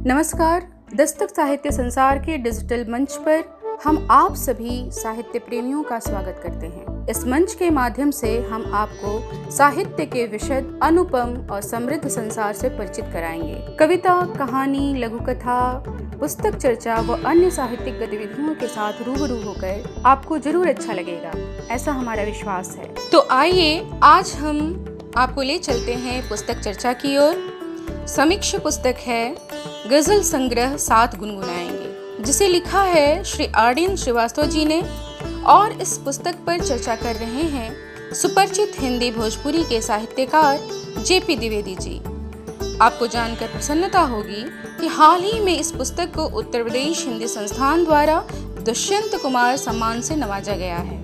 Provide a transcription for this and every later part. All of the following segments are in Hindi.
नमस्कार। दस्तक साहित्य संसार के डिजिटल मंच पर हम आप सभी साहित्य प्रेमियों का स्वागत करते हैं। इस मंच के माध्यम से हम आपको साहित्य के विशद, अनुपम और समृद्ध संसार से परिचित कराएंगे। कविता, कहानी, लघु कथा, पुस्तक चर्चा व अन्य साहित्यिक गतिविधियों के साथ रूबरू होकर आपको जरूर अच्छा लगेगा, ऐसा हमारा विश्वास है। तो आइए आज हम आपको ले चलते हैं पुस्तक चर्चा की ओर। समीक्षा पुस्तक है गजल संग्रह साथ गुनगुनाएंगे, जिसे लिखा है श्री आर्यन श्रीवास्तव जी ने, और इस पुस्तक पर चर्चा कर रहे हैं सुपरिचित हिंदी भोजपुरी के साहित्यकार जेपी द्विवेदी जी। आपको जानकर प्रसन्नता होगी कि हाल ही में इस पुस्तक को उत्तर प्रदेश हिंदी संस्थान द्वारा दुष्यंत कुमार सम्मान से नवाजा गया है।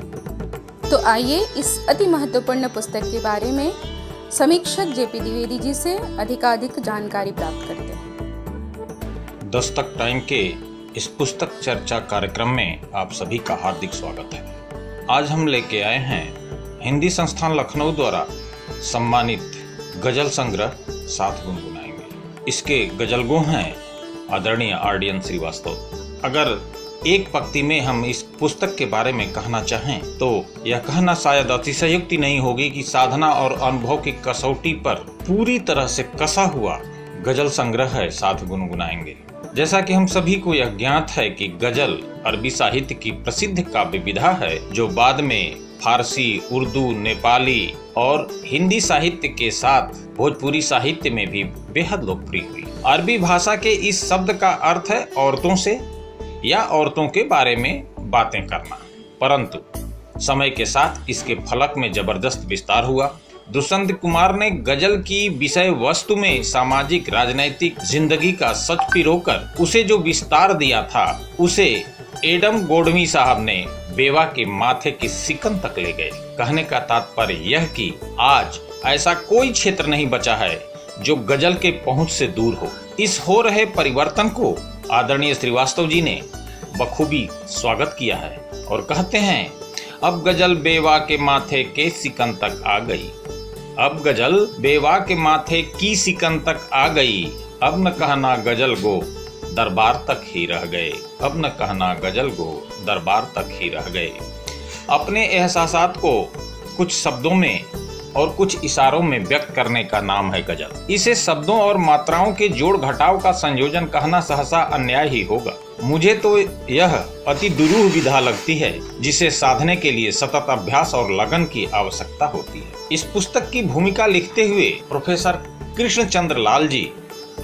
तो आइए इस अति महत्वपूर्ण पुस्तक के बारे में समीक्षक जेपी द्विवेदी जी से अधिकाधिक जानकारी प्राप्त करते हैं। दस्तक टाइम के इस पुस्तक चर्चा कार्यक्रम में आप सभी का हार्दिक स्वागत है। आज हम लेके आए हैं हिंदी संस्थान लखनऊ द्वारा सम्मानित गजल संग्रह साथ गुनगुनाएंगे। इसके गजलगो हैं आदरणीय आर्यन श्रीवास्तव। अगर एक पंक्ति में हम इस पुस्तक के बारे में कहना चाहें तो यह कहना शायद अतिशयोक्ति नहीं होगी कि साधना और अनुभव की कसौटी पर पूरी तरह से कसा हुआ गजल संग्रह है साथ गुनगुनाएंगे। जैसा कि हम सभी को यह ज्ञात है कि गजल अरबी साहित्य की प्रसिद्ध काव्य विधा है, जो बाद में फारसी, उर्दू, नेपाली और हिंदी साहित्य के साथ भोजपुरी साहित्य में भी बेहद लोकप्रिय हुई। अरबी भाषा के इस शब्द का अर्थ है औरतों से या औरतों के बारे में बातें करना, परंतु समय के साथ इसके फलक में जबरदस्त विस्तार हुआ। दुष्यंत कुमार ने गजल की विषय वस्तु में सामाजिक राजनैतिक जिंदगी का सच पिरोकर उसे जो विस्तार दिया था, उसे एडम गोडवी साहब ने बेवा के माथे की सिकन तक ले गए। कहने का तात्पर्य यह कि आज ऐसा कोई क्षेत्र नहीं बचा है जो गजल के पहुंच से दूर हो। इस हो रहे परिवर्तन को आदरणीय श्रीवास्तव जी ने बखूबी स्वागत किया है और कहते हैं, अब गजल बेवा के माथे के सिकन तक आ गई, अब गजल बेवा के माथे की सिकन तक आ गई, अब न कहना गजल गो दरबार तक ही रह गए, अब न कहना गजल गो दरबार तक ही रह गए। अपने एहसासात को कुछ शब्दों में और कुछ इशारों में व्यक्त करने का नाम है गजल। इसे शब्दों और मात्राओं के जोड़ घटाव का संयोजन कहना सहसा अन्याय ही होगा। मुझे तो यह अति दुरूह विधा लगती है, जिसे साधने के लिए सतत अभ्यास और लगन की आवश्यकता होती है। इस पुस्तक की भूमिका लिखते हुए प्रोफेसर कृष्णचंद्र लाल जी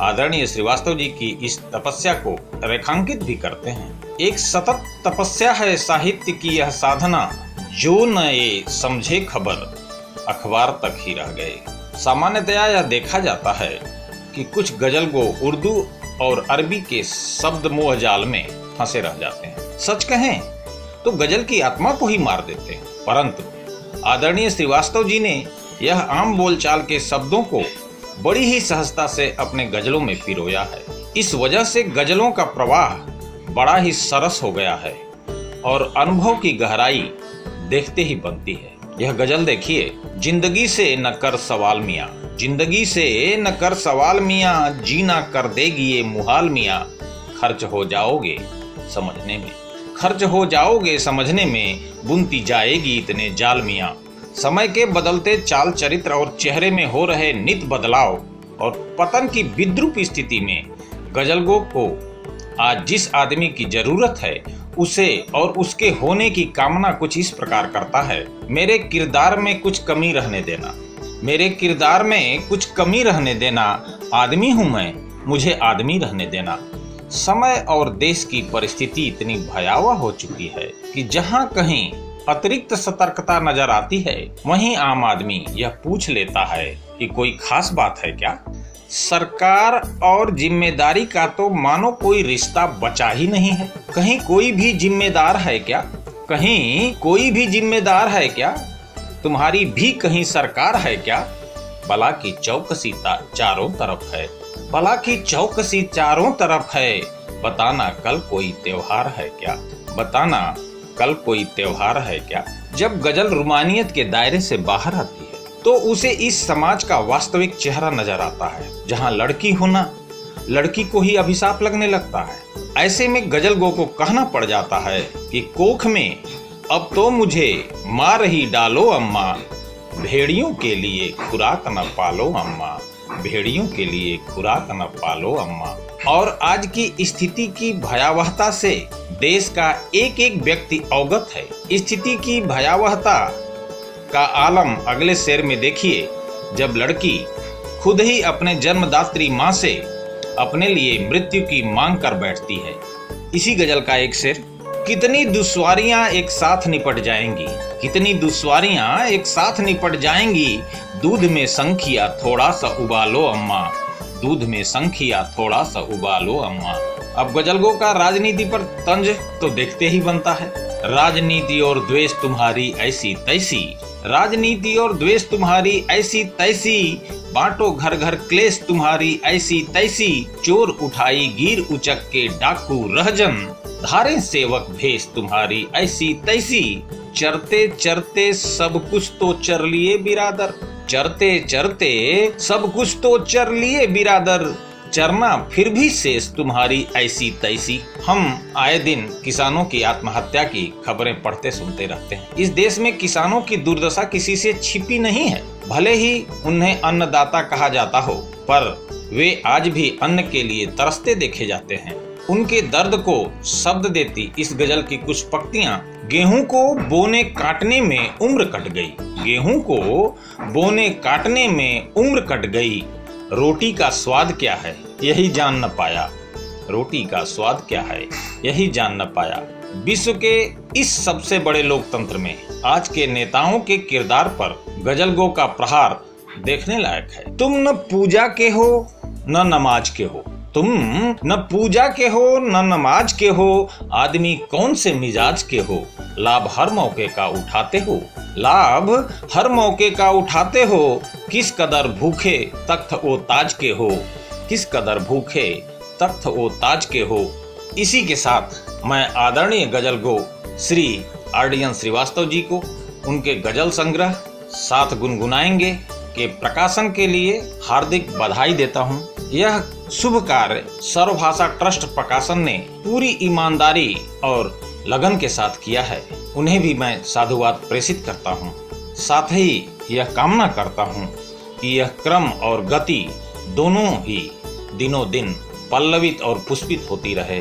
आदरणीय श्रीवास्तव जी की इस तपस्या को रेखांकित भी करते हैं। एक सतत तपस्या है साहित्य की यह साधना, जो न ये समझे खबर अखबार तक ही रह गए। सामान्यतया यह देखा जाता है कि कुछ गजल को उर्दू और अरबी के शब्द मोह जाल में फंसे रह जाते हैं। सच कहें तो गजल की आत्मा को ही मार देते हैं, परंतु आदरणीय श्रीवास्तव जी ने यह आम बोलचाल के शब्दों को बड़ी ही सहजता से अपने गजलों में पिरोया है। इस वजह से गजलों का प्रवाह बड़ा ही सरस हो गया है और अनुभव की गहराई देखते ही बनती है। यह गजल देखिए, जिंदगी से न कर सवाल मियाँ, जिंदगी से न कर सवाल मियाँ, जीना कर देगी ये मुहाल मियाँ, खर्च हो जाओगे समझने में, खर्च हो जाओगे समझने में, बुनती जाएगी इतने जाल मियाँ। समय के बदलते चाल चरित्र और चेहरे में हो रहे नित बदलाव और पतन की विद्रूप स्थिति में गजलगो को आज जिस आदमी की जरूरत है, उसे और उसके होने की कामना कुछ इस प्रकार करता है। मेरे किरदार में कुछ कमी रहने देना, मेरे किरदार में कुछ कमी रहने देना, आदमी हूँ मैं, मुझे आदमी रहने देना। समय और देश की परिस्थिति इतनी भयावह हो चुकी है कि जहाँ कहीं अतिरिक्त सतर्कता नजर आती है, वहीं आम आदमी यह पूछ लेता है कि कोई खास बात है क्या। सरकार और जिम्मेदारी का तो मानो कोई रिश्ता बचा ही नहीं है। कहीं कोई भी जिम्मेदार है क्या, कहीं कोई भी जिम्मेदार है क्या, तुम्हारी भी कहीं सरकार है क्या। बला की चौकसी चारों तरफ है, बला की चौकसी चारों तरफ है, बताना कल कोई त्योहार है क्या, बताना कल कोई त्योहार है क्या। जब गजल रूमानियत के दायरे से बाहर आती है तो उसे इस समाज का वास्तविक चेहरा नजर आता है, जहाँ लड़की होना लड़की को ही अभिशाप लगने लगता है। ऐसे में गजल गो को कहना पड़ जाता है कि कोख में अब तो मुझे मार ही डालो अम्मा, भेड़ियों के लिए खुराक न पालो अम्मा, भेड़ियों के लिए खुराक न पालो अम्मा। और आज की स्थिति की भयावहता से देश का एक एक व्यक्ति अवगत है। स्थिति की भयावहता का आलम अगले शेर में देखिए, जब लड़की खुद ही अपने जन्मदात्री माँ से अपने लिए मृत्यु की मांग कर बैठती है। इसी गजल का एक शेर, कितनी दुश्वारियां एक साथ निपट जाएंगी, कितनी दुश्वारियां एक साथ निपट जाएंगी, दूध में संखिया थोड़ा सा उबालो अम्मा, दूध में संखिया थोड़ा सा उबालो अम्मा। अब गजलगो का राजनीति पर तंज तो देखते ही बनता है। राजनीति और द्वेष तुम्हारी ऐसी तैसी, राजनीति और द्वेष तुम्हारी ऐसी तैसी, बांटो घर घर क्लेश तुम्हारी ऐसी तैसी, चोर उठाई गिर उचक के डाकू रहजन, धारे सेवक भेष तुम्हारी ऐसी तैसी, चरते चरते सब कुछ तो चर लिए बिरादर, चरते चरते सब कुछ तो चर लिए बिरादर, चरना फिर भी शेष तुम्हारी ऐसी तैसी। हम आए दिन किसानों की आत्महत्या की खबरें पढ़ते सुनते रहते हैं। इस देश में किसानों की दुर्दशा किसी से छिपी नहीं है। भले ही उन्हें अन्नदाता कहा जाता हो, पर वे आज भी अन्न के लिए तरसते देखे जाते हैं। उनके दर्द को शब्द देती इस गजल की कुछ पंक्तियां, गेहूं को बोने काटने में उम्र कट गई, गेहूं को बोने काटने में उम्र कट गई, रोटी का स्वाद क्या है यही जान न पाया, रोटी का स्वाद क्या है यही जान न पाया। विश्व के इस सबसे बड़े लोकतंत्र में आज के नेताओं के किरदार पर गजलगो का प्रहार देखने लायक है। तुम न पूजा के हो न नमाज के हो, तुम न पूजा के हो न नमाज के हो, आदमी कौन से मिजाज के हो, लाभ हर मौके का उठाते हो, लाभ हर मौके का उठाते हो, किस कदर भूखे तख्त ओ ताज के हो, किस कदर भूखे तख्त ओ ताज के हो। इसी के साथ मैं आदरणीय गजलगो श्री आरडीएन श्रीवास्तव जी को उनके गजल संग्रह साथ गुनगुनाएंगे के प्रकाशन के लिए हार्दिक बधाई देता हूं। यह शुभ कार्य सर्वभाषा ट्रस्ट प्रकाशन ने पूरी ईमानदारी और लगन के साथ किया है। उन्हें भी मैं साधुवाद प्रेषित करता हूं। साथ ही यह कामना करता हूं कि यह क्रम और गति दोनों ही दिनों दिन पल्लवित और पुष्पित होती रहे।